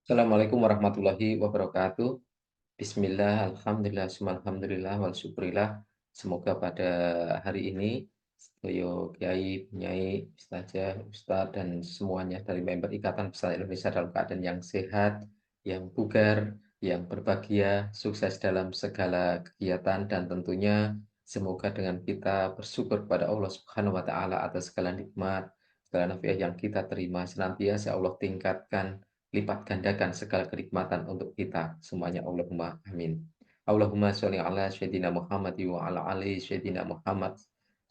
Assalamualaikum warahmatullahi wabarakatuh. Bismillah, alhamdulillah, summa alhamdulillah, wal syukurillah. Semoga pada hari ini, Boyo Kiai, Nyai, Ustazah, Ustadz, dan semuanya dari member Ikatan Pesantren Indonesia dalam keadaan yang sehat, yang bugar, yang berbahagia, sukses dalam segala kegiatan, dan tentunya semoga dengan kita bersyukur kepada Allah Subhanahu wa Ta'ala atas segala nikmat, segala nafiah yang kita terima, senantiasa Allah tingkatkan, lipat gandakan segala kenikmatan untuk kita semuanya. Allahumma amin. Allahumma sholli ala sayyidina Muhammad wa ala ali sayyidina Muhammad.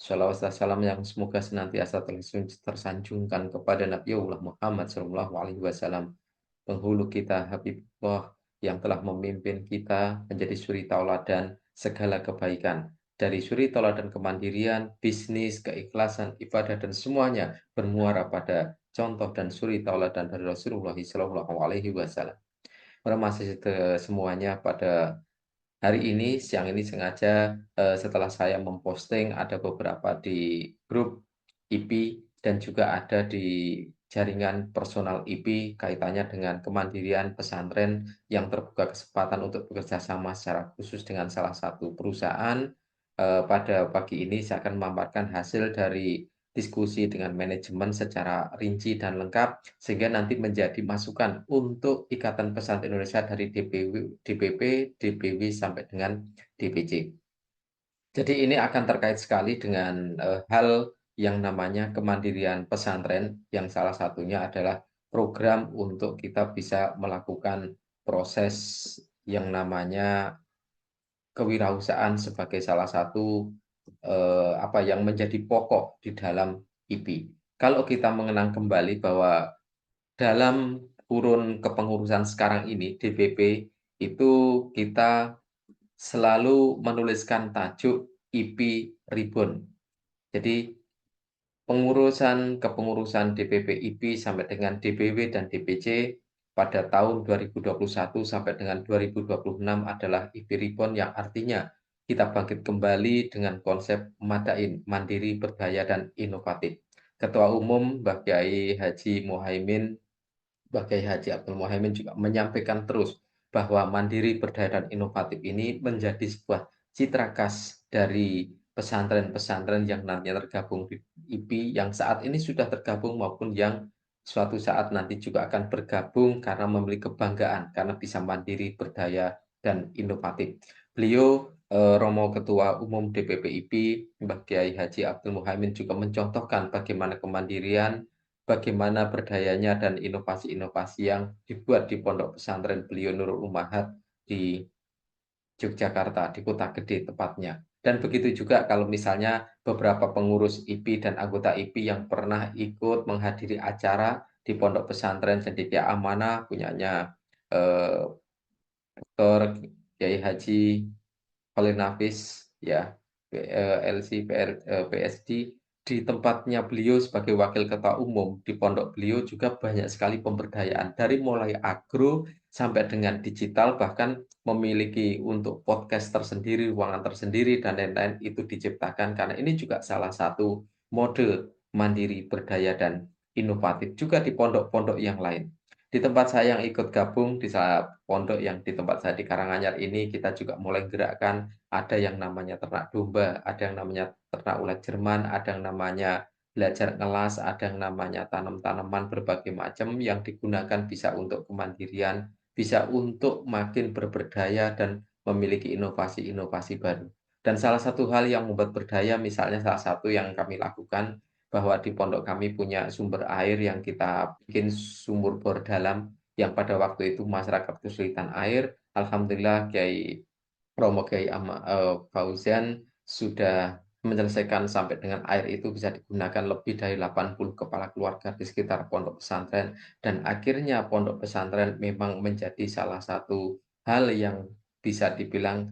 Shalawat dan salam yang semoga senantiasa tersanjungkan kepada Nabiullah Muhammad Sallallahu Alaihi Wasallam, penghulu kita, Habibullah, yang telah memimpin kita menjadi suri tauladan segala kebaikan. Dari suri tauladan kemandirian, bisnis, keikhlasan, ibadah, dan semuanya bermuara pada contoh dan suri tauladan dari Rasulullah Sallallahu Alaihi Wasallam. Masih semuanya pada hari ini, siang ini sengaja setelah saya memposting ada beberapa di grup IP dan juga ada di jaringan personal IP kaitannya dengan kemandirian pesantren yang terbuka kesempatan untuk bekerja sama secara khusus dengan salah satu perusahaan. Pada pagi ini saya akan memaparkan hasil dari diskusi dengan manajemen secara rinci dan lengkap sehingga nanti menjadi masukan untuk Ikatan Pesantren Indonesia dari DPP, DPW sampai dengan DPC. Jadi ini akan terkait sekali dengan hal yang namanya kemandirian pesantren yang salah satunya adalah program untuk kita bisa melakukan proses yang namanya kewirausahaan sebagai salah satu apa yang menjadi pokok di dalam IP. Kalau kita mengenang kembali bahwa dalam kurun kepengurusan sekarang ini, DPP, itu kita selalu menuliskan tajuk IP Reborn. Jadi, kepengurusan DPP IP sampai dengan DPW dan DPC pada tahun 2021 sampai dengan 2026 adalah IP Reborn yang artinya kita bangkit kembali dengan konsep Madain, mandiri, berdaya, dan inovatif. Ketua Umum Mbah Kiai Haji Muhaimin Bagai Haji Abdul Muhaimin juga menyampaikan terus bahwa mandiri, berdaya, dan inovatif ini menjadi sebuah citra khas dari pesantren-pesantren yang nantinya tergabung di IP, yang saat ini sudah tergabung maupun yang suatu saat nanti juga akan bergabung karena memiliki kebanggaan, karena bisa mandiri, berdaya, dan inovatif. Beliau, Romo Ketua Umum DPP IP, Mbah Kiai Haji Abdul Muhaimin juga mencontohkan bagaimana kemandirian, bagaimana berdayanya dan inovasi-inovasi yang dibuat di pondok pesantren beliau Nurul Ummahat di Yogyakarta, di Kota Gede tepatnya. Dan begitu juga kalau misalnya beberapa pengurus IP dan anggota IP yang pernah ikut menghadiri acara di pondok pesantren Cendekia Amanah punyanya eh, Dr. Kiai Haji Khalil Nafis, ya, LC, PSD, di tempatnya beliau sebagai wakil ketua umum di pondok beliau juga banyak sekali pemberdayaan dari mulai agro sampai dengan digital, bahkan memiliki untuk podcast tersendiri, ruangan tersendiri, dan lain-lain itu diciptakan karena ini juga salah satu mode mandiri, berdaya, dan inovatif juga di pondok-pondok yang lain. Di tempat saya yang ikut gabung di saat pondok yang di tempat saya di Karanganyar ini, kita juga mulai gerakkan ada yang namanya ternak domba, ada yang namanya ternak ulat Jerman, ada yang namanya belajar ngelas, ada yang namanya tanam tanaman berbagai macam yang digunakan bisa untuk kemandirian, bisa untuk makin berberdaya dan memiliki inovasi-inovasi baru. Dan salah satu hal yang membuat berdaya, misalnya salah satu yang kami lakukan, bahwa di pondok kami punya sumber air yang kita bikin sumur bor dalam, yang pada waktu itu masyarakat kesulitan air. Alhamdulillah Kiai Romo Kiai Fauzan sudah menyelesaikan sampai dengan air itu bisa digunakan lebih dari 80 kepala keluarga di sekitar pondok pesantren, dan akhirnya pondok pesantren memang menjadi salah satu hal yang bisa dibilang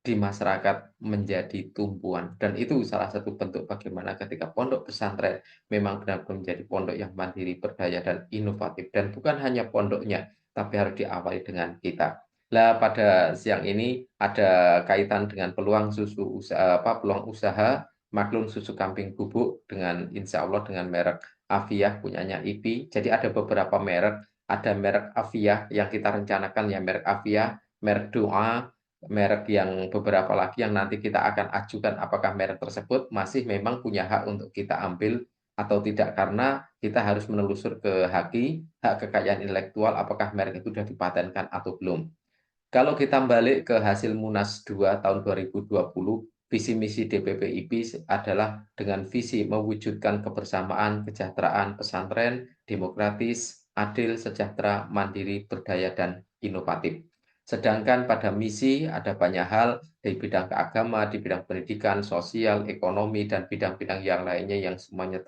di masyarakat menjadi tumpuan, dan itu salah satu bentuk bagaimana ketika pondok pesantren memang benar-benar menjadi pondok yang mandiri, berdaya, dan inovatif, dan bukan hanya pondoknya tapi harus diawali dengan kita. Lah pada siang ini ada kaitan dengan peluang peluang usaha maklum susu kambing bubuk dengan insya Allah dengan merek Afiah punyanya IP. Jadi ada beberapa merek, ada merek Avia yang kita rencanakan ya, merek Avia, merek Doa, merek yang beberapa lagi yang nanti kita akan ajukan apakah merek tersebut masih memang punya hak untuk kita ambil atau tidak, karena kita harus menelusur ke hak kekayaan intelektual apakah merek itu sudah dipatenkan atau belum. Kalau kita balik ke hasil Munas 2 tahun 2020, visi misi DPP-IPI adalah dengan visi mewujudkan kebersamaan, kesejahteraan pesantren, demokratis, adil, sejahtera, mandiri, berdaya, dan inovatif. Sedangkan pada misi ada banyak hal di bidang keagama, di bidang pendidikan, sosial, ekonomi, dan bidang-bidang yang lainnya yang semuanya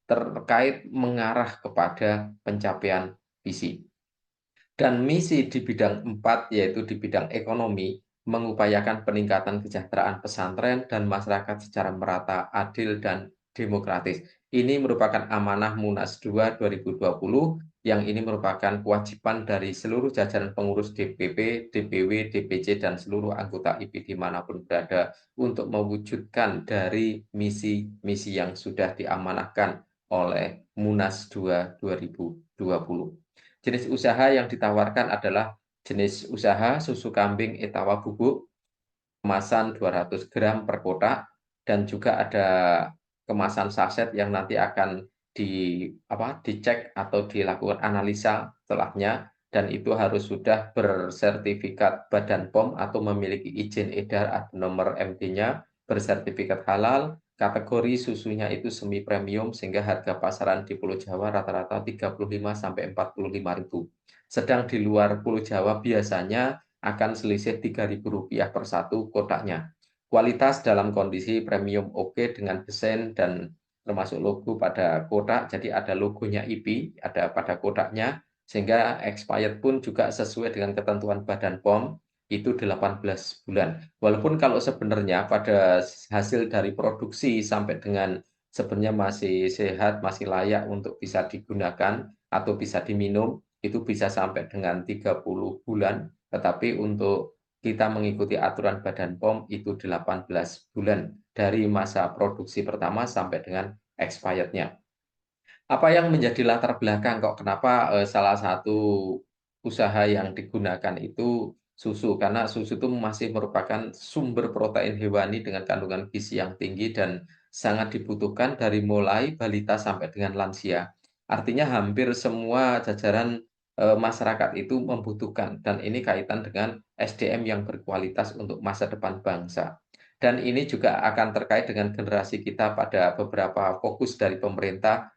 terkait mengarah kepada pencapaian visi. Dan misi di bidang 4, yaitu di bidang ekonomi, mengupayakan peningkatan kesejahteraan pesantren dan masyarakat secara merata, adil, dan demokratis. Ini merupakan amanah Munas 2 2020, yang ini merupakan kewajiban dari seluruh jajaran pengurus DPP, DPW, DPC, dan seluruh anggota IPI dimanapun berada untuk mewujudkan dari misi-misi yang sudah diamanahkan oleh Munas 2 2020. Jenis usaha yang ditawarkan adalah jenis usaha susu kambing Etawa bubuk, kemasan 200 gram per kotak, dan juga ada kemasan saset yang nanti akan dicek atau dilakukan analisa setelahnya, dan itu harus sudah bersertifikat Badan POM atau memiliki izin edar atau nomor MT-nya, bersertifikat halal, kategori susunya itu semi premium sehingga harga pasaran di Pulau Jawa rata-rata 35 sampai 45.000. Sedang di luar Pulau Jawa biasanya akan selisih Rp3.000 per satu kotaknya. Kualitas dalam kondisi premium oke dengan desain dan termasuk logo pada kotak, jadi ada logonya IP, ada pada kotaknya, sehingga expired pun juga sesuai dengan ketentuan Badan POM, itu 18 bulan. Walaupun kalau sebenarnya pada hasil dari produksi sampai dengan sebenarnya masih sehat, masih layak untuk bisa digunakan atau bisa diminum, itu bisa sampai dengan 30 bulan, tetapi untuk kita mengikuti aturan Badan POM itu 18 bulan dari masa produksi pertama sampai dengan expired-nya. Apa yang menjadi latar belakang kok kenapa, salah satu usaha yang digunakan itu susu? Karena susu itu masih merupakan sumber protein hewani dengan kandungan gizi yang tinggi dan sangat dibutuhkan dari mulai balita sampai dengan lansia. Artinya hampir semua jajaran, masyarakat itu membutuhkan, dan ini kaitan dengan SDM yang berkualitas untuk masa depan bangsa. Dan ini juga akan terkait dengan generasi kita pada beberapa fokus dari pemerintah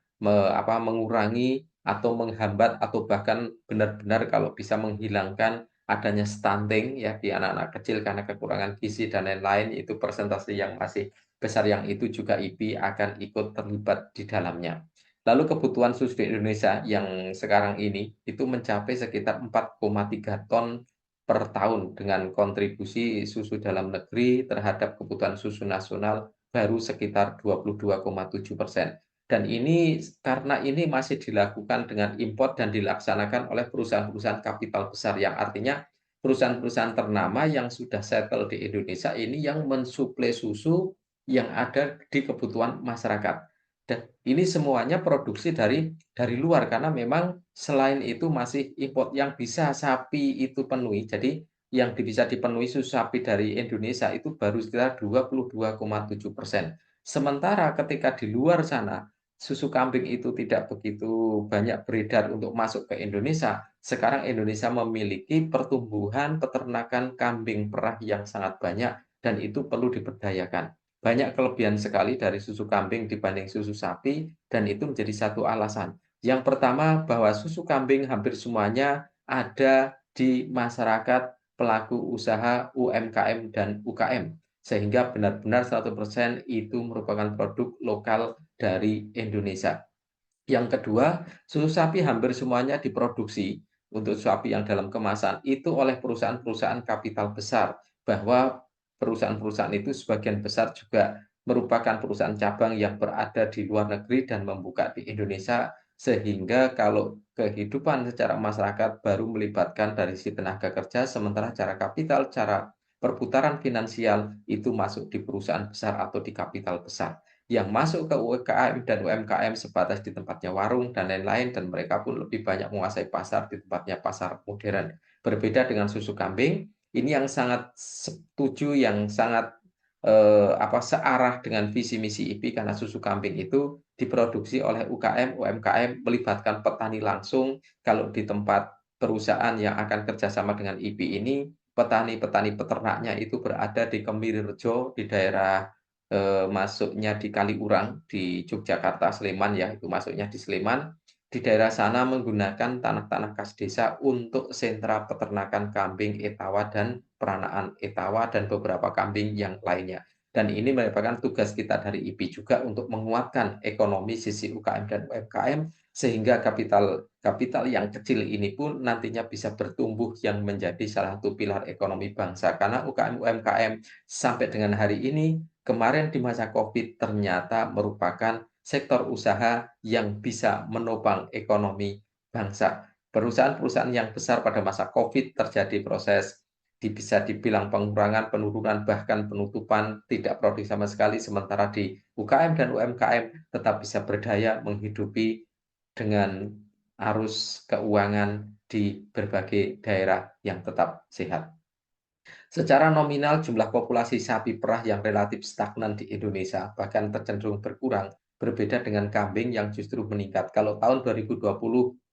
mengurangi atau menghambat atau bahkan benar-benar kalau bisa menghilangkan adanya stunting ya di anak-anak kecil karena kekurangan gizi dan lain-lain, itu persentase yang masih besar yang itu juga IPI akan ikut terlibat di dalamnya. Lalu kebutuhan susu di Indonesia yang sekarang ini itu mencapai sekitar 4,3 ton per tahun dengan kontribusi susu dalam negeri terhadap kebutuhan susu nasional baru sekitar 22,7%. Dan ini karena ini masih dilakukan dengan import dan dilaksanakan oleh perusahaan-perusahaan kapital besar, yang artinya perusahaan-perusahaan ternama yang sudah settle di Indonesia ini yang mensuplai susu yang ada di kebutuhan masyarakat. Dan ini semuanya produksi dari luar karena memang selain itu masih import yang bisa sapi itu penuhi. Jadi yang bisa dipenuhi susu sapi dari Indonesia itu baru sekitar 22,7%. Sementara ketika di luar sana susu kambing itu tidak begitu banyak beredar untuk masuk ke Indonesia, sekarang Indonesia memiliki pertumbuhan peternakan kambing perah yang sangat banyak dan itu perlu diberdayakan. Banyak kelebihan sekali dari susu kambing dibanding susu sapi dan itu menjadi satu alasan. Yang pertama bahwa susu kambing hampir semuanya ada di masyarakat pelaku usaha UMKM dan UKM. Sehingga benar-benar 100% itu merupakan produk lokal dari Indonesia. Yang kedua, susu sapi hampir semuanya diproduksi untuk sapi yang dalam kemasan itu oleh perusahaan-perusahaan kapital besar, bahwa perusahaan-perusahaan itu sebagian besar juga merupakan perusahaan cabang yang berada di luar negeri dan membuka di Indonesia, sehingga kalau kehidupan secara masyarakat baru melibatkan dari si tenaga kerja, sementara cara kapital, cara perputaran finansial itu masuk di perusahaan besar atau di kapital besar. yang masuk ke UMKM dan UMKM sebatas di tempatnya warung dan lain-lain, dan mereka pun lebih banyak menguasai pasar di tempatnya pasar modern. Berbeda dengan susu kambing, ini yang sangat setuju, yang sangat searah dengan visi misi IPI, karena susu kambing itu diproduksi oleh UKM, UMKM, melibatkan petani langsung. Kalau di tempat perusahaan yang akan kerjasama dengan IPI ini, petani-petani peternaknya itu berada di Kemirirjo, di daerah masuknya di Kaliurang, di Yogyakarta, Sleman ya, itu masuknya di Sleman. Di daerah sana menggunakan tanah-tanah kas desa untuk sentra peternakan kambing Etawa dan peranaan Etawa dan beberapa kambing yang lainnya. Dan ini merupakan tugas kita dari IPI juga untuk menguatkan ekonomi sisi UKM dan UMKM, sehingga kapital kapital yang kecil ini pun nantinya bisa bertumbuh yang menjadi salah satu pilar ekonomi bangsa. Karena UKM UMKM sampai dengan hari ini, kemarin di masa Covid ternyata merupakan sektor usaha yang bisa menopang ekonomi bangsa. Perusahaan-perusahaan yang besar pada masa Covid terjadi proses bisa dibilang pengurangan, penurunan, bahkan penutupan, tidak produksi sama sekali, sementara di UKM dan UMKM tetap bisa berdaya menghidupi dengan arus keuangan di berbagai daerah yang tetap sehat. Secara nominal, jumlah populasi sapi perah yang relatif stagnan di Indonesia, bahkan tercenderung berkurang, berbeda dengan kambing yang justru meningkat. Kalau tahun 2020,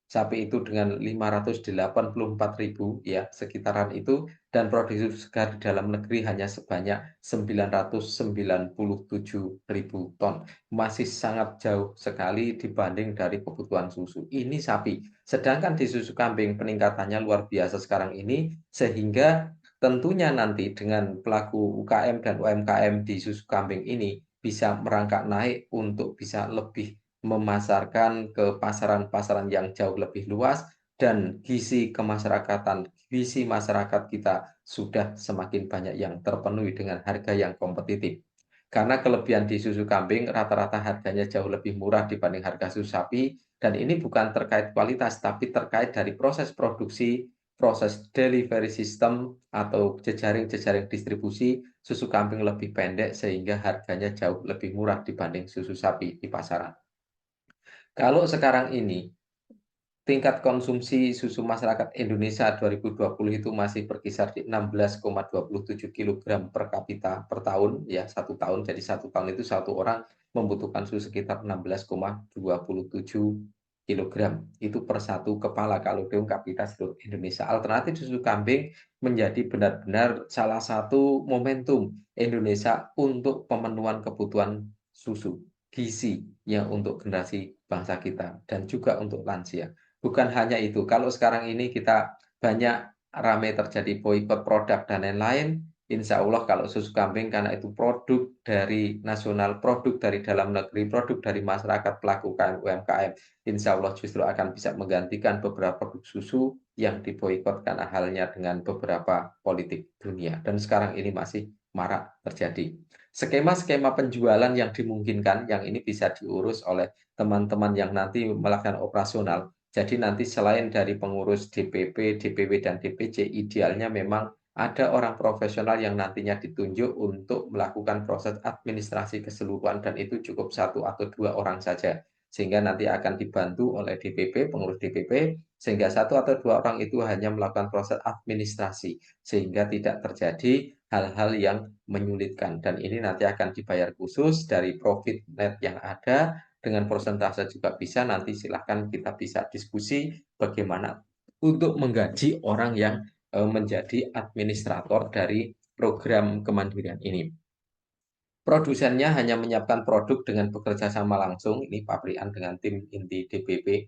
sapi itu dengan 584.000, ya, sekitaran itu, dan produksi segar di dalam negeri hanya sebanyak 997.000 ton. Masih sangat jauh sekali dibanding dari kebutuhan susu. Ini sapi. Sedangkan di susu kambing peningkatannya luar biasa sekarang ini, sehingga tentunya nanti dengan pelaku UKM dan UMKM di susu kambing ini bisa merangkak naik untuk bisa lebih memasarkan ke pasaran-pasaran yang jauh lebih luas, dan gizi kemasyarakatan, gizi masyarakat kita sudah semakin banyak yang terpenuhi dengan harga yang kompetitif. Karena kelebihan di susu kambing rata-rata harganya jauh lebih murah dibanding harga susu sapi, dan ini bukan terkait kualitas tapi terkait dari proses produksi, proses delivery system atau jejaring-jejaring distribusi. Susu kambing lebih pendek sehingga harganya jauh lebih murah dibanding susu sapi di pasaran. Kalau sekarang ini tingkat konsumsi susu masyarakat Indonesia 2020 itu masih berkisar di 16,27 kilogram per kapita per tahun, ya, satu tahun. Jadi satu tahun itu satu orang membutuhkan susu sekitar 16,27 kilogram. Itu per satu kepala kalau dihitung kapita seluruh Indonesia. Alternatif susu kambing menjadi benar-benar salah satu momentum Indonesia untuk pemenuhan kebutuhan susu, gizi yang untuk generasi bangsa kita dan juga untuk lansia. Bukan hanya itu, kalau sekarang ini kita banyak ramai terjadi boikot produk dan lain-lain, insya Allah kalau susu kambing karena itu produk dari nasional, produk dari dalam negeri, produk dari masyarakat pelaku UMKM, insya Allah justru akan bisa menggantikan beberapa produk susu yang diboikot karena halnya dengan beberapa politik dunia. Dan sekarang ini masih marak terjadi. Skema-skema penjualan yang dimungkinkan, yang ini bisa diurus oleh teman-teman yang nanti melakukan operasional. Jadi nanti selain dari pengurus DPP, DPW, dan DPC, idealnya memang ada orang profesional yang nantinya ditunjuk untuk melakukan proses administrasi keseluruhan, dan itu cukup satu atau dua orang saja. Sehingga nanti akan dibantu oleh DPP, pengurus DPP, sehingga satu atau dua orang itu hanya melakukan proses administrasi, sehingga tidak terjadi hal-hal yang menyulitkan. Dan ini nanti akan dibayar khusus dari profit net yang ada, dengan persentase juga bisa, nanti silahkan kita bisa diskusi bagaimana untuk menggaji orang yang menjadi administrator dari program kemandirian ini. Produsennya hanya menyiapkan produk dengan bekerja sama langsung, ini pabrikan dengan tim inti DPP.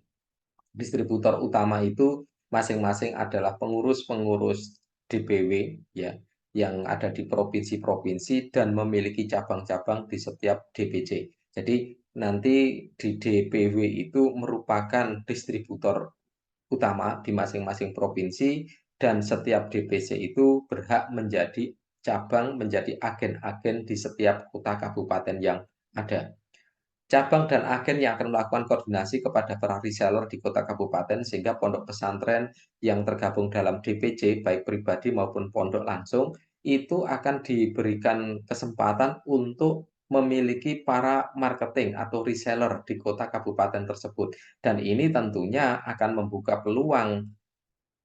Distributor utama itu masing-masing adalah pengurus-pengurus DPW, ya, yang ada di provinsi-provinsi dan memiliki cabang-cabang di setiap DPC. Jadi nanti di DPW itu merupakan distributor utama di masing-masing provinsi, dan setiap DPC itu berhak menjadi cabang, menjadi agen-agen di setiap kota kabupaten yang ada. Cabang dan agen yang akan melakukan koordinasi kepada para reseller di kota kabupaten, sehingga pondok pesantren yang tergabung dalam DPC, baik pribadi maupun pondok langsung, itu akan diberikan kesempatan untuk memiliki para marketing atau reseller di kota kabupaten tersebut. Dan ini tentunya akan membuka peluang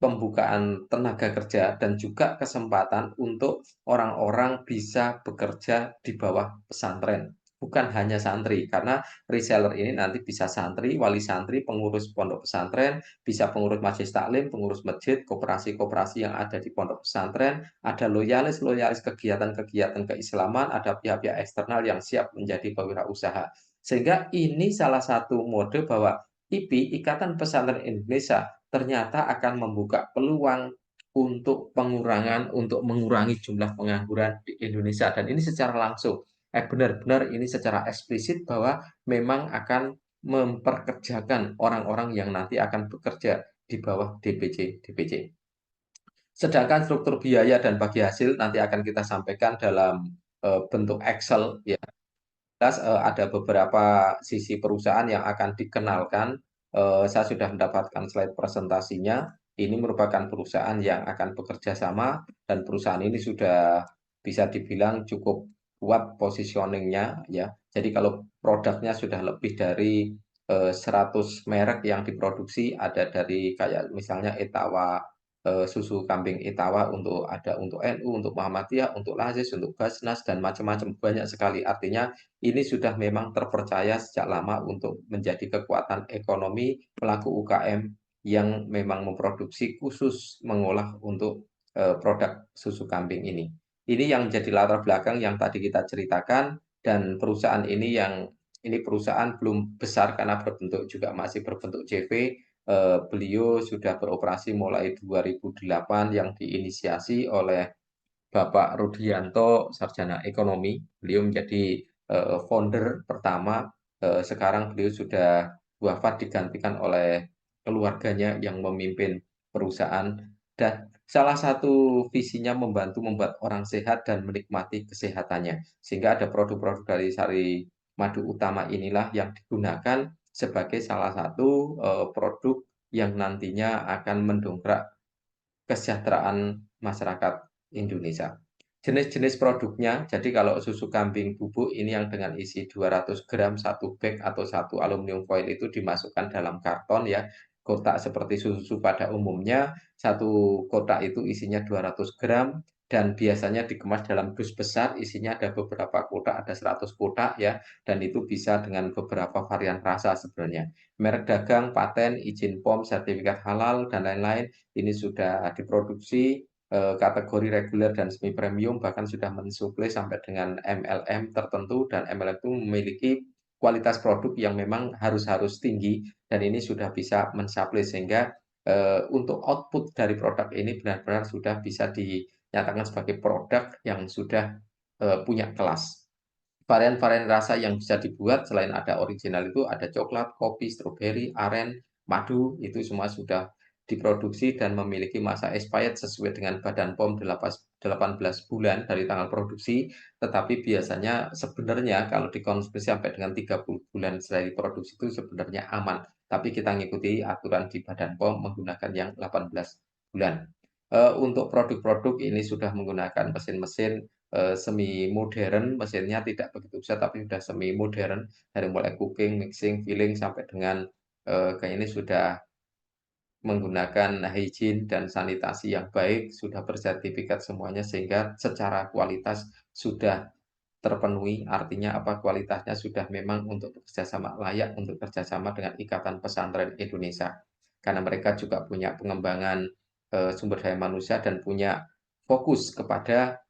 pembukaan tenaga kerja dan juga kesempatan untuk orang-orang bisa bekerja di bawah pesantren, bukan hanya santri. Karena reseller ini nanti bisa santri, wali santri, pengurus pondok pesantren, bisa pengurus majelis taklim, pengurus masjid, koperasi-koperasi yang ada di pondok pesantren, ada loyalis-loyalis kegiatan-kegiatan keislaman, ada pihak-pihak eksternal yang siap menjadi pewirausaha. Sehingga ini salah satu mode bahwa IPI, Ikatan Pesantren Indonesia, ternyata akan membuka peluang untuk mengurangi jumlah pengangguran di Indonesia dan ini secara langsung, benar-benar ini secara eksplisit bahwa memang akan memperkerjakan orang-orang yang nanti akan bekerja di bawah DPC. Sedangkan struktur biaya dan bagi hasil nanti akan kita sampaikan dalam, bentuk Excel ya. Jelas, ada beberapa sisi perusahaan yang akan dikenalkan, saya sudah mendapatkan slide presentasinya. Ini merupakan perusahaan yang akan bekerja sama dan perusahaan ini sudah bisa dibilang cukup kuat positioning-nya ya. Jadi kalau produknya sudah lebih dari, 100 merek yang diproduksi, ada dari kayak misalnya Etawa, susu kambing Etawa untuk NU, untuk Muhammadiyah, untuk Lazis, untuk Basnas, dan macam-macam, banyak sekali. Artinya ini sudah memang terpercaya sejak lama untuk menjadi kekuatan ekonomi pelaku UKM yang memang memproduksi khusus mengolah untuk, produk susu kambing ini. Ini yang menjadi latar belakang yang tadi kita ceritakan dan perusahaan ini perusahaan belum besar karena juga masih berbentuk JV. Beliau sudah beroperasi mulai 2008 yang diinisiasi oleh Bapak Rudianto, sarjana ekonomi. Beliau menjadi, founder pertama, sekarang beliau sudah wafat digantikan oleh keluarganya yang memimpin perusahaan dan salah satu visinya membantu membuat orang sehat dan menikmati kesehatannya. Sehingga ada produk-produk dari sari madu utama inilah yang digunakan sebagai salah satu, produk yang nantinya akan mendongkrak kesejahteraan masyarakat Indonesia. Jenis-jenis produknya, jadi kalau susu kambing bubuk ini yang dengan isi 200 gram satu bag atau satu aluminium foil itu dimasukkan dalam karton ya, kotak seperti susu pada umumnya, satu kotak itu isinya 200 gram dan biasanya dikemas dalam dus besar, isinya ada beberapa kotak, ada 100 kotak ya, dan itu bisa dengan beberapa varian rasa sebenarnya. Merek dagang, paten, izin POM, sertifikat halal, dan lain-lain ini sudah diproduksi, kategori reguler dan semi premium, bahkan sudah mensuplai sampai dengan MLM tertentu dan MLM itu memiliki kualitas produk yang memang harus tinggi dan ini sudah bisa mensuplai sehingga, untuk output dari produk ini benar-benar sudah bisa dinyatakan sebagai produk yang sudah, punya kelas. Varian-varian rasa yang bisa dibuat selain ada original itu ada coklat, kopi, stroberi, aren, madu, itu semua sudah diproduksi dan memiliki masa expired sesuai dengan Badan POM 18 bulan dari tanggal produksi, tetapi biasanya sebenarnya kalau dikonsumsi sampai dengan 30 bulan setelah diproduksi itu sebenarnya aman, tapi kita mengikuti aturan di Badan POM menggunakan yang 18 bulan. Untuk produk-produk ini sudah menggunakan mesin-mesin semi modern, mesinnya tidak begitu besar tapi sudah semi modern, dari mulai cooking, mixing, filling, sampai dengan, kayak ini sudah menggunakan hygiene dan sanitasi yang baik, sudah bersertifikat semuanya sehingga secara kualitas sudah terpenuhi. Artinya apa? Kualitasnya sudah memang untuk bekerjasama layak untuk kerjasama dengan Ikatan Pesantren Indonesia. Karena mereka juga punya pengembangan, sumber daya manusia dan punya fokus kepada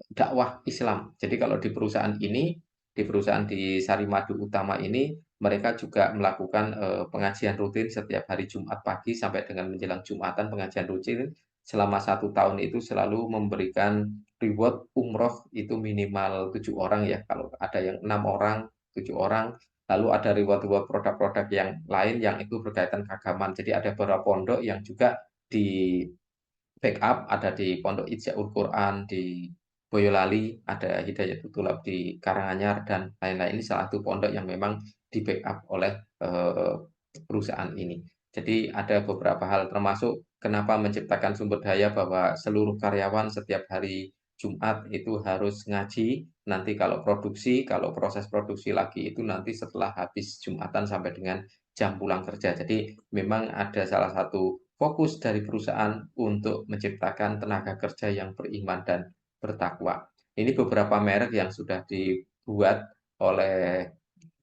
dakwah Islam. Jadi kalau di perusahaan ini, di perusahaan di Sarimadu Utama ini, mereka juga melakukan, pengajian rutin setiap hari Jumat pagi sampai dengan menjelang Jumatan, pengajian rutin selama 1 tahun itu selalu memberikan reward umroh itu minimal 7 orang ya, kalau ada yang 6 orang, 7 orang, lalu ada reward-reward produk-produk yang lain yang itu berkaitan keagamaan. Jadi ada beberapa pondok yang juga di-backup, ada di Pondok Hijrul Quran di Boyolali, ada Hidayatul Tulab di Karanganyar, dan lain-lain. Ini salah satu pondok yang memang di-backup oleh, perusahaan ini. Jadi ada beberapa hal termasuk kenapa menciptakan sumber daya bahwa seluruh karyawan setiap hari Jumat itu harus ngaji, nanti kalau produksi, kalau proses produksi lagi itu nanti setelah habis Jumatan sampai dengan jam pulang kerja. Jadi memang ada salah satu fokus dari perusahaan untuk menciptakan tenaga kerja yang beriman dan bertakwa. Ini beberapa merek yang sudah dibuat oleh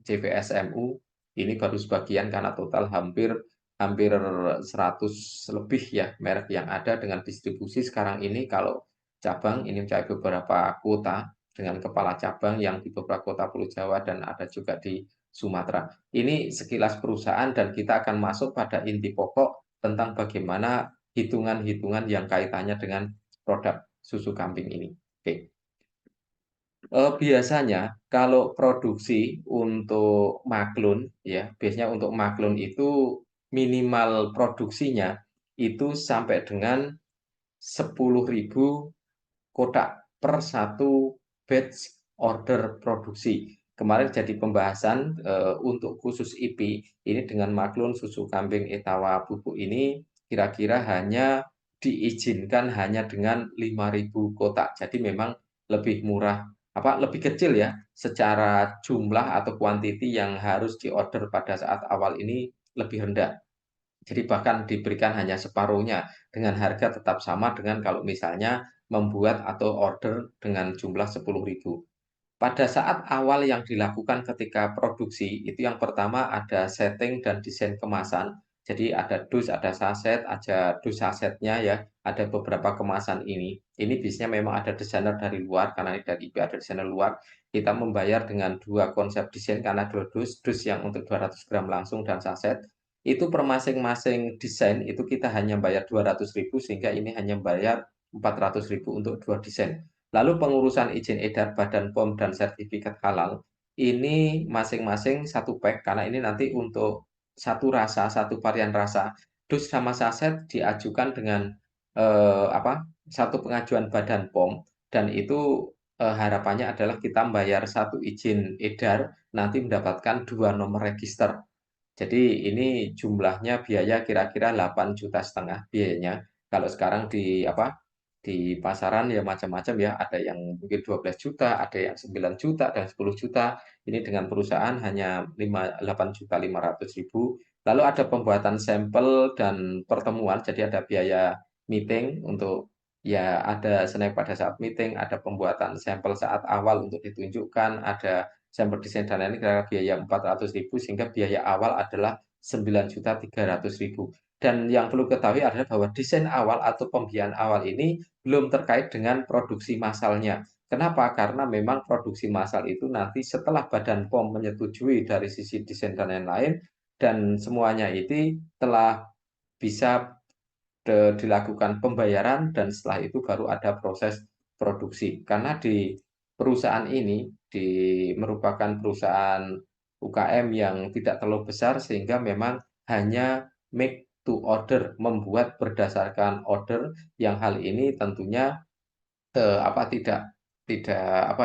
JVSMU. Ini baru sebagian karena total hampir hampir 100 lebih ya merek yang ada dengan distribusi sekarang ini. Kalau cabang ini mencapai beberapa kota dengan kepala cabang yang di beberapa kota Pulau Jawa dan ada juga di Sumatera. Ini sekilas perusahaan dan kita akan masuk pada inti pokok tentang bagaimana hitungan-hitungan yang kaitannya dengan produk susu kambing ini. Oke. Biasanya kalau produksi untuk maklun ya, biasanya untuk maklun itu minimal produksinya itu sampai dengan 10.000 kotak per satu batch order produksi. Kemarin jadi pembahasan untuk khusus IP ini dengan maklun susu kambing etawa bubuk ini kira-kira hanya diizinkan hanya dengan 5.000 kotak. Jadi memang lebih murah lebih kecil ya secara jumlah atau kuantiti yang harus diorder pada saat awal ini lebih rendah. Jadi bahkan diberikan hanya separuhnya dengan harga tetap sama dengan kalau misalnya membuat atau order dengan jumlah 10.000. Pada saat awal yang dilakukan ketika produksi, itu yang pertama ada setting dan desain kemasan. Jadi ada dus, ada saset, ada dus sasetnya ya, ada beberapa kemasan ini. Ini biasanya memang ada desainer dari luar, karena ini dari IP ada desainer luar. Kita membayar dengan dua konsep desain karena dua dus yang untuk 200 gram langsung dan saset. Itu per masing-masing desain itu kita hanya bayar 200.000 sehingga ini hanya bayar 400.000 untuk dua desain. Lalu pengurusan izin edar Badan POM dan sertifikat halal, ini masing-masing satu pack, karena ini nanti untuk satu rasa, satu varian rasa. Dus sama saset diajukan dengan satu pengajuan Badan POM, dan itu harapannya adalah kita bayar satu izin edar, nanti mendapatkan dua nomor register. Jadi ini jumlahnya biaya kira-kira 8,5 juta biayanya. Kalau sekarang di pasaran ya macam-macam ya, ada yang mungkin 12 juta, ada yang 9 juta dan 10 juta. Ini dengan perusahaan hanya 8.500.000. Lalu ada pembuatan sampel dan pertemuan, jadi ada biaya meeting untuk ya ada snack pada saat meeting, ada pembuatan sampel saat awal untuk ditunjukkan, ada sampel desain dan lain-lain kira-kira biaya 400.000 sehingga biaya awal adalah 9.300.000. Dan yang perlu ketahui adalah bahwa desain awal atau pembiayaan awal ini belum terkait dengan produksi massalnya. Kenapa? Karena memang produksi massal itu nanti setelah Badan POM menyetujui dari sisi desain dan lain-lain dan semuanya itu telah bisa dilakukan pembayaran dan setelah itu baru ada proses produksi. Karena di perusahaan ini merupakan perusahaan UKM yang tidak terlalu besar sehingga memang hanya make to order, membuat berdasarkan order yang hal ini tentunya tidak tidak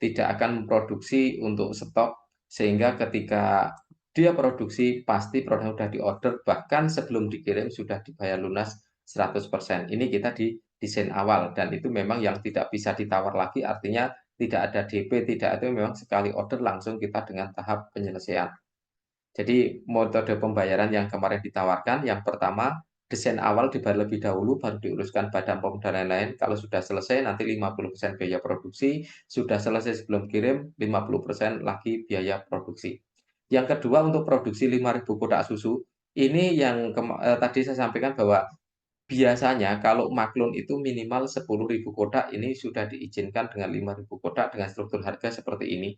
tidak akan memproduksi untuk stok sehingga ketika dia produksi pasti produknya sudah diorder bahkan sebelum dikirim sudah dibayar lunas 100%. Ini kita di desain awal dan itu memang yang tidak bisa ditawar lagi artinya tidak ada DP, tidak itu memang sekali order langsung kita dengan tahap penyelesaian. Jadi metode pembayaran yang kemarin ditawarkan, yang pertama desain awal dibayar lebih dahulu, baru diuruskan Badan POM dan lain-lain. Kalau sudah selesai nanti 50% biaya produksi, sudah selesai sebelum kirim 50% lagi biaya produksi. Yang kedua untuk produksi 5.000 kotak susu, ini yang tadi saya sampaikan bahwa biasanya kalau maklun itu minimal 10.000 kotak, ini sudah diizinkan dengan 5.000 kotak dengan struktur harga seperti ini.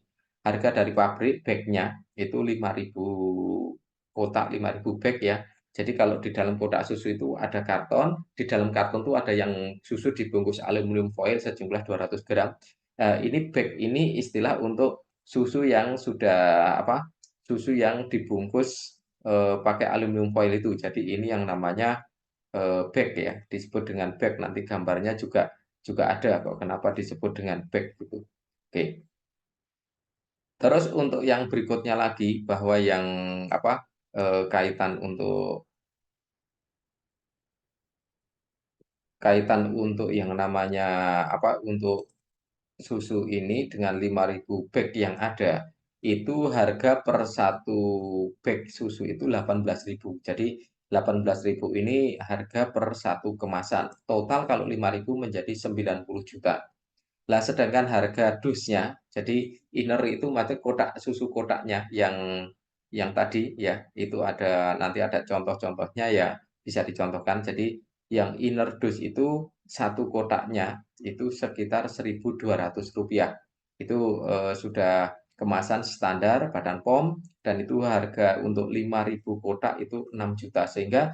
Harga dari pabrik bag-nya itu 5.000 kotak, 5.000 bag ya. Jadi kalau di dalam kotak susu itu ada karton, di dalam karton itu ada yang susu dibungkus aluminium foil sejumlah 200 gram. Ini bag ini istilah untuk susu yang sudah susu yang dibungkus pakai aluminium foil itu. Jadi ini yang namanya bag ya, disebut dengan bag, nanti gambarnya juga juga ada kok kenapa disebut dengan bag gitu. Oke. Terus untuk yang berikutnya lagi bahwa yang kaitan untuk kaitan untuk yang namanya apa, untuk susu ini dengan 5.000 bag yang ada, itu harga per satu bag susu itu 18.000. Jadi 18.000 ini harga per satu kemasan. Total kalau 5.000 menjadi 90 juta. Lah sedangkan harga dusnya, jadi inner itu maksudnya kotak susu kotaknya yang tadi ya, itu ada nanti ada contoh-contohnya ya bisa dicontohkan. Jadi yang inner dus itu satu kotaknya itu sekitar Rp1.200. Itu sudah kemasan standar Badan POM dan itu harga untuk 5.000 kotak itu 6 juta. Sehingga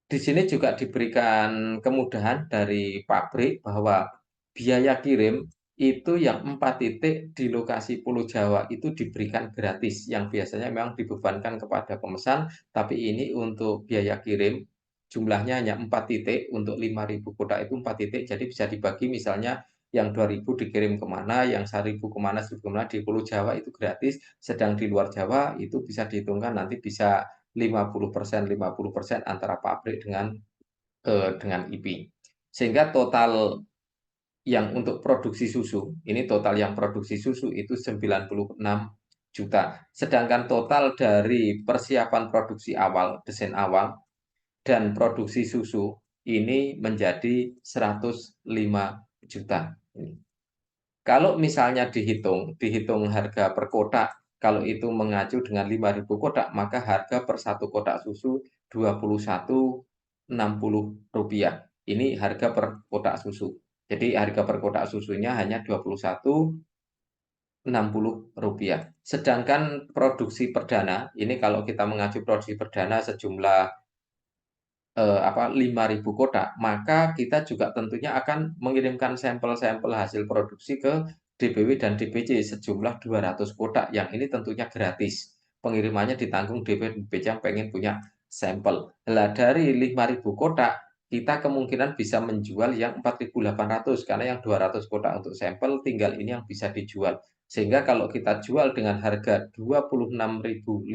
di sini juga diberikan kemudahan dari pabrik bahwa biaya kirim itu yang 4 titik di lokasi Pulau Jawa itu diberikan gratis, yang biasanya memang dibebankan kepada pemesan, tapi ini untuk biaya kirim jumlahnya hanya 4 titik, untuk 5.000 kotak itu 4 titik, jadi bisa dibagi misalnya yang 2.000 dikirim kemana, yang 1.000 kemana, 1.000 kemana, di Pulau Jawa itu gratis, sedang di luar Jawa itu bisa dihitungkan nanti bisa 50% antara pabrik dengan IP. Sehingga total yang untuk produksi susu, ini total yang produksi susu itu 96 juta. Sedangkan total dari persiapan produksi awal, desain awal, dan produksi susu ini menjadi 105 juta. Kalau misalnya dihitung harga per kotak, kalau itu mengacu dengan 5.000 kotak, maka harga per satu kotak susu Rp21,60. Ini harga per kotak susu. Jadi harga per kotak susunya hanya Rp21,60. Sedangkan produksi perdana, ini kalau kita mengacu produksi perdana sejumlah 5.000 kotak, maka kita juga tentunya akan mengirimkan sampel-sampel hasil produksi ke DBW dan DBC sejumlah 200 kotak, yang ini tentunya gratis. Pengirimannya ditanggung DBW dan DBC yang pengen punya sampel. Lah dari 5.000 kotak, kita kemungkinan bisa menjual yang 4.800 karena yang 200 kotak untuk sampel tinggal ini yang bisa dijual. Sehingga kalau kita jual dengan harga 26.500,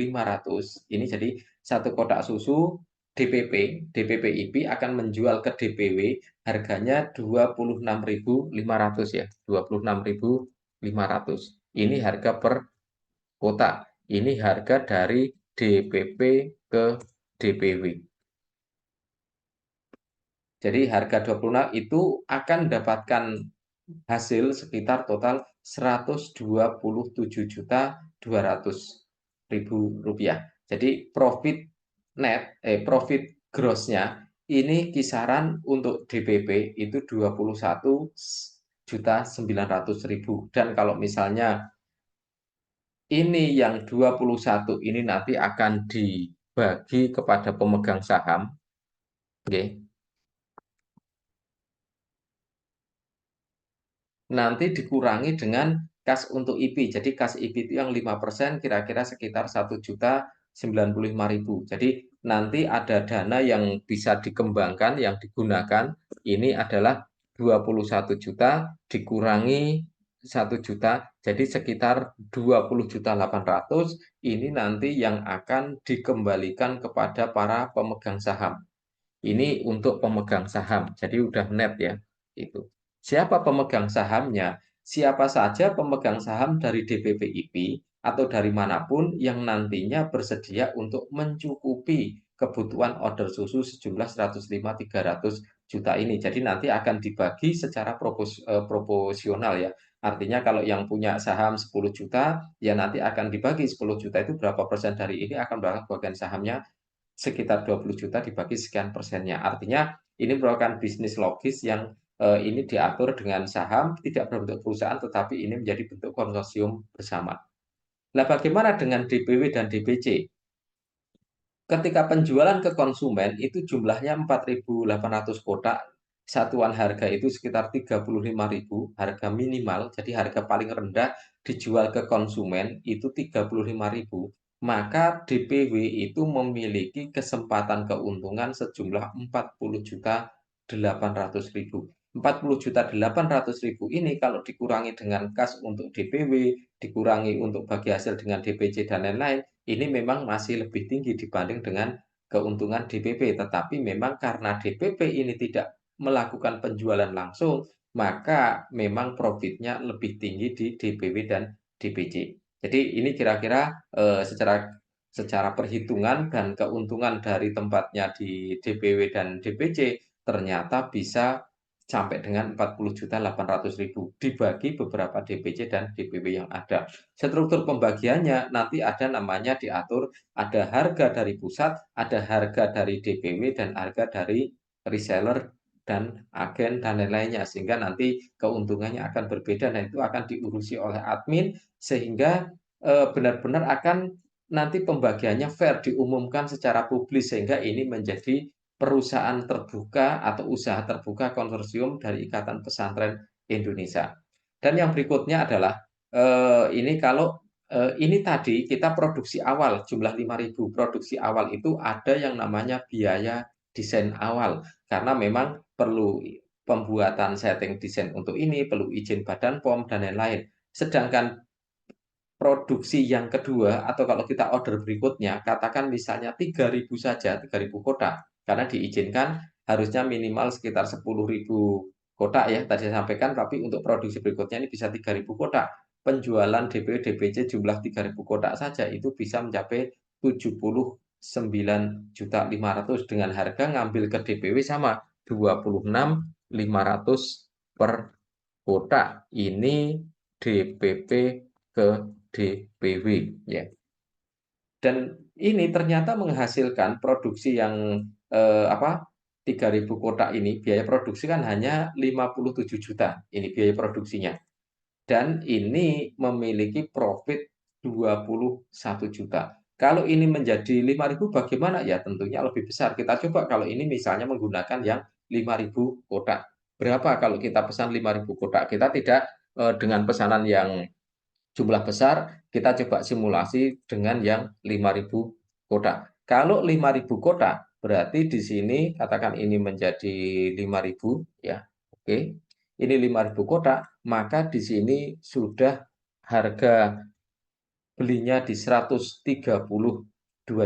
ini jadi satu kotak susu DPP, DPP IP akan menjual ke DPW harganya 26.500 ya, 26.500. Ini harga per kotak. Ini harga dari DPP ke DPW. Jadi harga 26 itu akan mendapatkan hasil sekitar total Rp127.200.000. Jadi profit gross-nya ini kisaran untuk DPP itu 21.900.000, dan kalau misalnya ini yang 21 ini nanti akan dibagi kepada pemegang saham, oke. Nanti dikurangi dengan kas untuk IP. Jadi kas IP itu yang 5% kira-kira sekitar 1.095.000. Jadi nanti ada dana yang bisa dikembangkan, yang digunakan. Ini adalah 21 juta dikurangi 1 juta. Jadi sekitar 20.800.000 ini nanti yang akan dikembalikan kepada para pemegang saham. Ini untuk pemegang saham, jadi udah net ya. Itu. Siapa pemegang sahamnya? Siapa saja pemegang saham dari DPPIP atau dari manapun yang nantinya bersedia untuk mencukupi kebutuhan order susu sejumlah 105.300 juta ini. Jadi nanti akan dibagi secara proporsional ya. Artinya kalau yang punya saham 10 juta, ya nanti akan dibagi 10 juta itu berapa persen dari ini akan berapa bagian sahamnya, sekitar 20 juta dibagi sekian persennya. Artinya ini merupakan bisnis logis yang ini diatur dengan saham, tidak berbentuk perusahaan, tetapi ini menjadi bentuk konsorsium bersama. Nah, bagaimana dengan DPW dan DBC? Ketika penjualan ke konsumen itu jumlahnya 4.800 kotak, satuan harga itu sekitar 35.000, harga minimal, jadi harga paling rendah dijual ke konsumen itu 35.000, maka DPW itu memiliki kesempatan keuntungan sejumlah 40.800.000. 40.800.000 ini kalau dikurangi dengan kas untuk DPW, dikurangi untuk bagi hasil dengan DPC dan lain-lain, ini memang masih lebih tinggi dibanding dengan keuntungan DPP. Tetapi memang karena DPP ini tidak melakukan penjualan langsung, maka memang profitnya lebih tinggi di DPW dan DPC. Jadi ini kira-kira, secara secara perhitungan dan keuntungan dari tempatnya di DPW dan DPC ternyata bisa sampai dengan 40.800.000 dibagi beberapa DPC dan DPW yang ada. Struktur pembagiannya nanti ada namanya diatur, ada harga dari pusat, ada harga dari DPW, dan harga dari reseller dan agen dan lain-lainnya. Sehingga nanti keuntungannya akan berbeda dan itu akan diurusi oleh admin sehingga benar-benar akan nanti pembagiannya fair, diumumkan secara publis sehingga ini menjadi perusahaan terbuka atau usaha terbuka konsorsium dari Ikatan Pesantren Indonesia. Dan yang berikutnya adalah ini kalau ini tadi kita produksi awal jumlah 5.000 produksi awal itu ada yang namanya biaya desain awal karena memang perlu pembuatan setting desain untuk ini, perlu izin Badan POM dan lain-lain. Sedangkan produksi yang kedua atau kalau kita order berikutnya, katakan misalnya 3.000 saja, 3.000 kotak, karena diizinkan harusnya minimal sekitar 10.000 kotak ya, tadi saya sampaikan, tapi untuk produksi berikutnya ini bisa 3.000 kotak. Penjualan DP DPC jumlah 3.000 kotak saja itu bisa mencapai 79.500.000 dengan harga ngambil ke DPW sama 26.500 per kotak. Ini DPP ke DPW ya. Dan ini ternyata menghasilkan produksi yang 3.000 kotak ini biaya produksi kan hanya 57 juta ini biaya produksinya. Dan ini memiliki profit 21 juta. Kalau ini menjadi 5.000 bagaimana? Ya tentunya lebih besar. Kita coba kalau ini misalnya menggunakan yang 5.000 kotak. Berapa kalau kita pesan 5.000 kotak? Kita tidak dengan pesanan yang jumlah besar, kita coba simulasi dengan yang 5.000 kotak. Kalau 5.000 kotak, berarti di sini katakan ini menjadi 5.000 ya. Oke. Ini 5.000 kotak, maka di sini sudah harga belinya di 132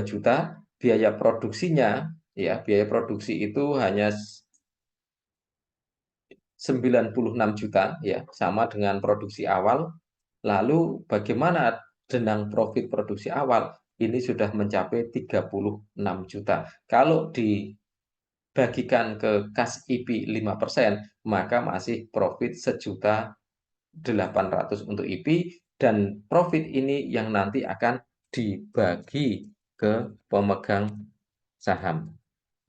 juta, biaya produksinya ya, biaya produksi itu hanya 96 juta ya, sama dengan produksi awal. Lalu bagaimana dengan profit produksi awal? Ini sudah mencapai 36 juta. Kalau dibagikan ke kas IP 5%, maka masih profit 1.800.000 untuk IP dan profit ini yang nanti akan dibagi ke pemegang saham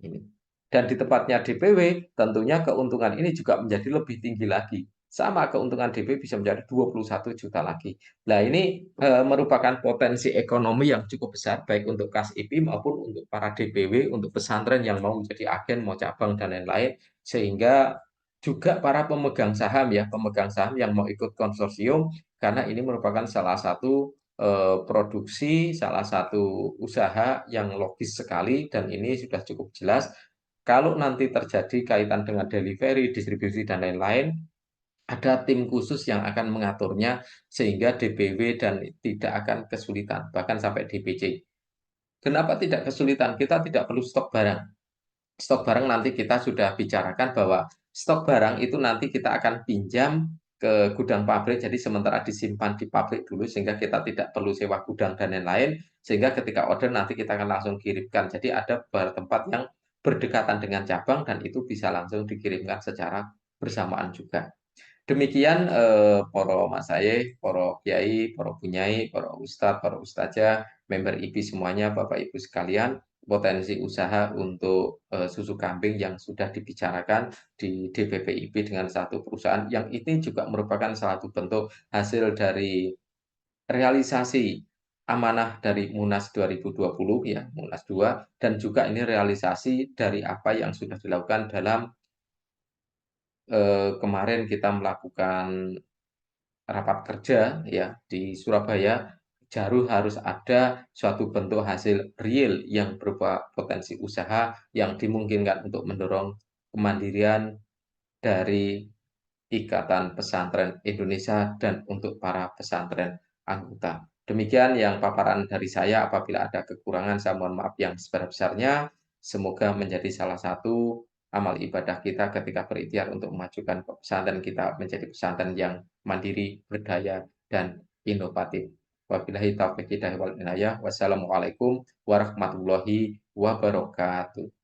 ini. Dan di tempatnya DPW, tentunya keuntungan ini juga menjadi lebih tinggi lagi. Sama keuntungan DPW bisa menjadi 21 juta lagi. Nah, ini merupakan potensi ekonomi yang cukup besar, baik untuk kas IP maupun untuk para DPW, untuk pesantren yang mau menjadi agen, mau cabang, dan lain-lain. Sehingga juga para pemegang saham yang mau ikut konsorsium, karena ini merupakan salah satu produksi, salah satu usaha yang logis sekali dan ini sudah cukup jelas. Kalau nanti terjadi kaitan dengan delivery, distribusi, dan lain-lain, ada tim khusus yang akan mengaturnya sehingga DPW dan tidak akan kesulitan, bahkan sampai DPC. Kenapa tidak kesulitan? Kita tidak perlu stok barang. Stok barang nanti kita sudah bicarakan bahwa stok barang itu nanti kita akan pinjam ke gudang pabrik, jadi sementara disimpan di pabrik dulu sehingga kita tidak perlu sewa gudang dan lain-lain, sehingga ketika order nanti kita akan langsung kirimkan. Jadi ada beberapa tempat yang berdekatan dengan cabang dan itu bisa langsung dikirimkan secara bersamaan juga. Demikian para Mas Sae, para kiai, para bunyai, para ustadz, para ustazah, member IP semuanya, Bapak Ibu sekalian, potensi usaha untuk susu kambing yang sudah dibicarakan di DPPIP dengan satu perusahaan yang ini juga merupakan salah satu bentuk hasil dari realisasi amanah dari Munas 2020 ya, Munas 2 dan juga ini realisasi dari apa yang sudah dilakukan dalam kemarin kita melakukan rapat kerja ya di Surabaya, harus ada suatu bentuk hasil real yang berupa potensi usaha yang dimungkinkan untuk mendorong kemandirian dari Ikatan Pesantren Indonesia dan untuk para pesantren anggota. Demikian yang paparan dari saya. Apabila ada kekurangan, saya mohon maaf yang sebesar-besarnya. Semoga menjadi salah satu amal ibadah kita ketika berikhtiar untuk memajukan pesantren kita menjadi pesantren yang mandiri, berdaya, dan inovatif. Wabillahi taufiq hidayah wal inayah. Wassalamualaikum warahmatullahi wabarakatuh.